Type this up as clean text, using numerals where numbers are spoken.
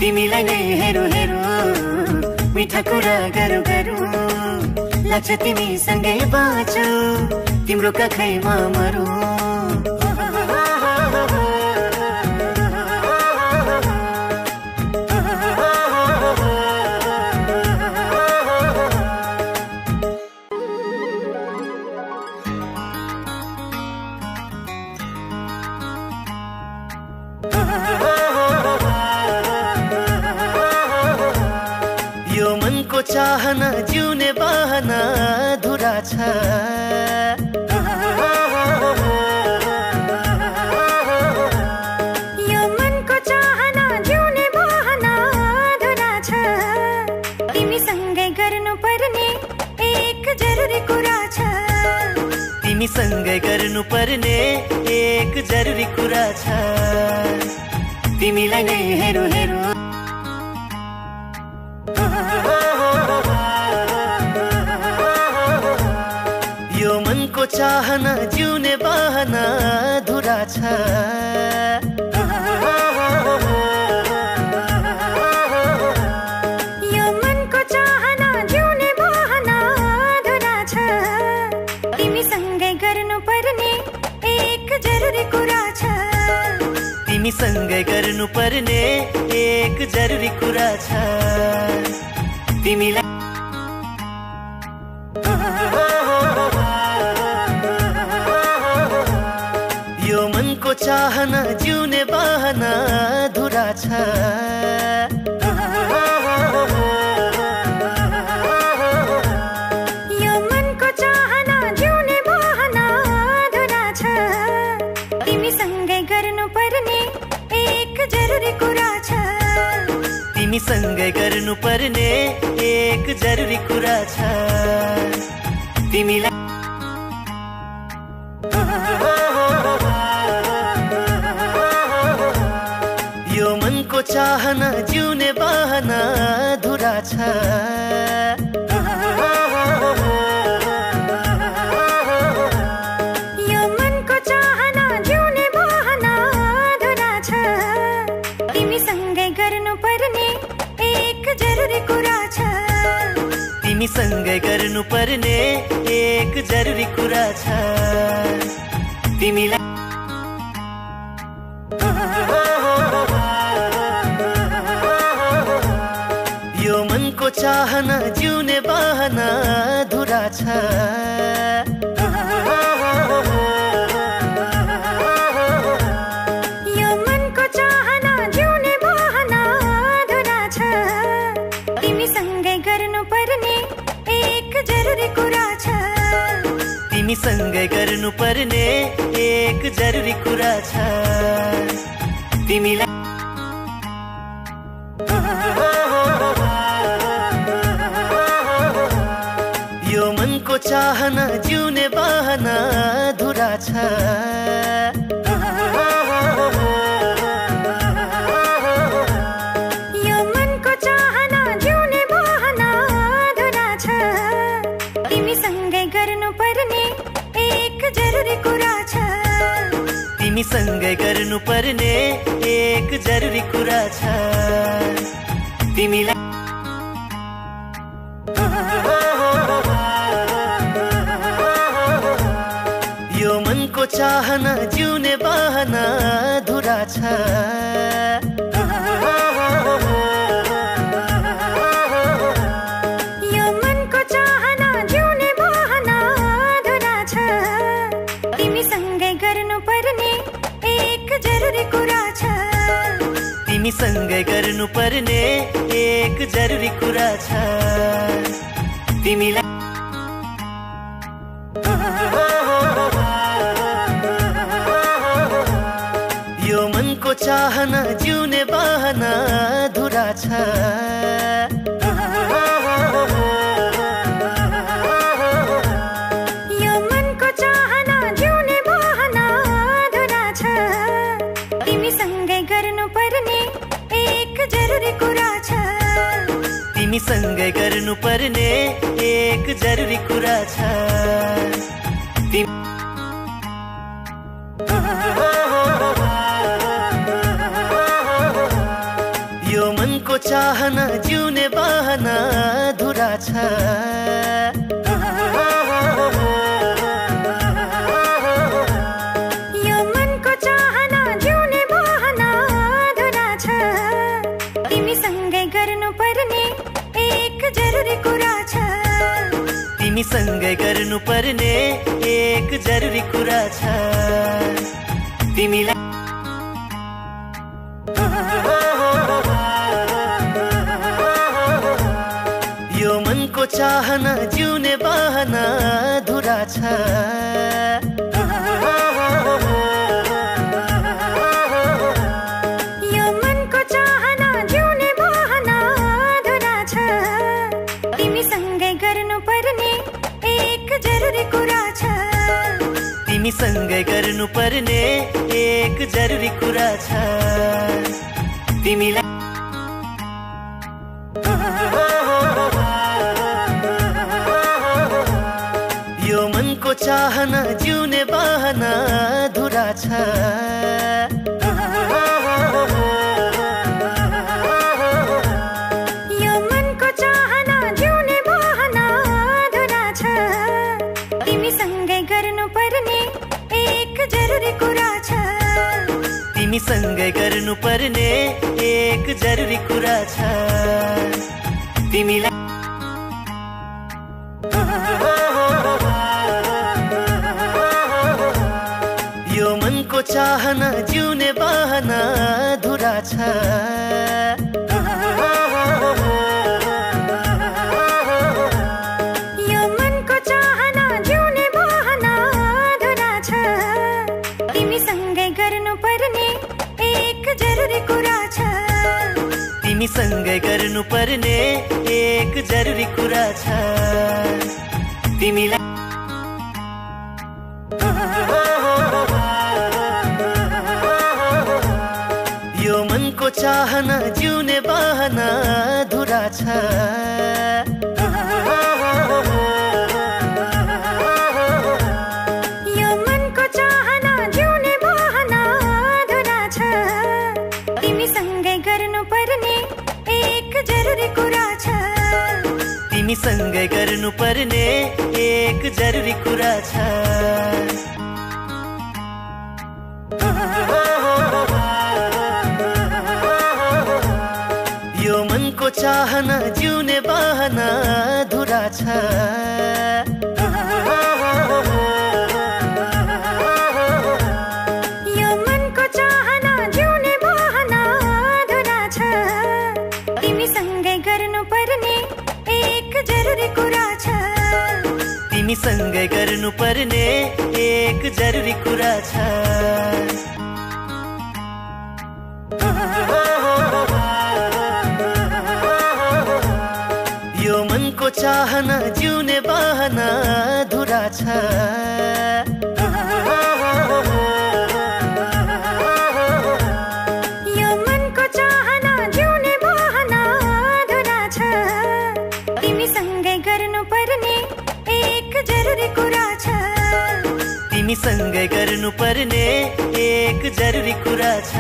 तिमीलाई नै हेरौँ हेरौँ मिठा कुरा गरौँ गरौँ लाग्छ तिमी सँगै बाँचौ तिम्रो काखैमा मरौँ चाहना जिउने बहना अधुरा छ यो मनको चाहना जिउने बहना अधुरा छ तिमीसँगै गर्नुपर्ने एक जरुरी कुरा छ तिमीसँगै गर्नुपर्ने एक जरुरी कुरा छ तिमीलाई नै हेरौँ हेरौँ चाहना जिउने बहना अधुरा छ यो मनको चाहना जिउने बहना अधुरा छ तिमीसँगै गर्नुपर्ने एक जरुरी कुरा छ तिमीसँगै गर्नुपर्ने एक जरुरी कुरा छ तिमीलाई चाहना जिउने बहना अधुरा छ यो मनको चाहना जिउने बहना अधुरा छ तिमीसँगै गर्नुपर्ने एक जरुरी कुरा छ तिमीसँगै गर्नुपर्ने एक जरुरी कुरा छ तिमीलाई चाहना जिउने बहना अधुरा छ यो मनको चाहना जिउने बहना अधुरा छ तिमीसँगै गर्नुपर्ने एक जरुरी कुरा छ तिमीसँगै गर्नुपर्ने एक जरुरी कुरा छ तिमीलाई चाहना जिउने बहना अधुरा छ यो मनको चाहना जिउने बहना अधुरा छ तिमीसँगै गर्नुपर्ने एक जरुरी कुरा छ तिमीसँगै गर्नुपर्ने एक जरुरी कुरा छ तिमीलाई चाहना जिउने बहना अधुरा छ यो मनको चाहना जिउने बहना अधुरा छ तिमीसँगै गर्नुपर्ने एक जरुरी कुरा छ तिमीसँगै गर्नुपर्ने एक जरुरी कुरा छ तिमीलाई चाहना जिउने बहना अधुरा छ यो मनको चाहना जिउने बहना अधुरा छ तिमीसँगै गर्नुपर्ने एक जरुरी कुरा छ तिमीसँगै गर्नुपर्ने एक जरुरी कुरा छ तिमीलाई चाहना जिउने बहना अधुरा छ यो मनको चाहना जिउने बहना अधुरा छ तिमीसँगै गर्नुपर्ने एक जरुरी कुरा छ तिमीसँगै गर्नुपर्ने एक जरुरी कुरा छ यो मनको चाहना जिउने बहना अधुरा छ। यो मनको चाहना जिउने बहना अधुरा छ। तिमीसँगै गर्नुपर्ने एक जरुरी कुरा छ। तिमीसँगै गर्नुपर्ने एक जरुरी कुरा छ। तिमीलाई यो मनको चाहना जिउने बहना अधुरा छ। यो मनको चाहना जिउने बहना अधुरा छ। तिमीसँगै गर्नुपर्ने एक जरुरी कुरा छ। तिमीसँगै गर्नुपर्ने एक जरुरी कुरा छ। तिमीलाई यो मनको चाहना जिउने बहना अधुरा छ। यो मनको चाहना जिउने बहना अधुरा छ। तिमीसँगै गर्नुपर्ने एक जरुरी कुरा छ। तिमीसँगै गर्नुपर्ने एक जरुरी कुरा छ। तिमीलाई यो मनको चाहना जिउने बहना अधुरा छ। यो मनको चाहना जिउने बहना अधुरा छ। तिमीसँगै गर्नुपर्ने एक जरुरी कुरा छ। तिमीसँगै गर्नुपर्ने एक जरुरी कुरा छ। तिमीलाई यो मनको चाहना जिउने बहना अधुरा छ। यो मनको चाहना जिउने बहना अधुरा छ। तिमीसँगै गर्नुपर्ने एक जरुरी कुरा छ। तिमीसँगै गर्नुपर्ने एक जरुरी कुरा छ। यो मनको चाहना जिउने बहना अधुरा छ। यो मनको चाहना जिउने बहना अधुरा छ। तिमीसँगै गर्नुपर्ने एक जरुरी कुरा छ। तिमीसँगै गर्नुपर्ने एक जरुरी कुरा छ। यो मनको चाहना जिउने बहना अधुरा छ। यो मनको चाहना जिउने बहना अधुरा छ। तिमीसँगै गर्नुपर्ने एक जरुरी कुरा छ। तिमीसँगै गर्नुपर्ने एक जरुरी कुरा छ।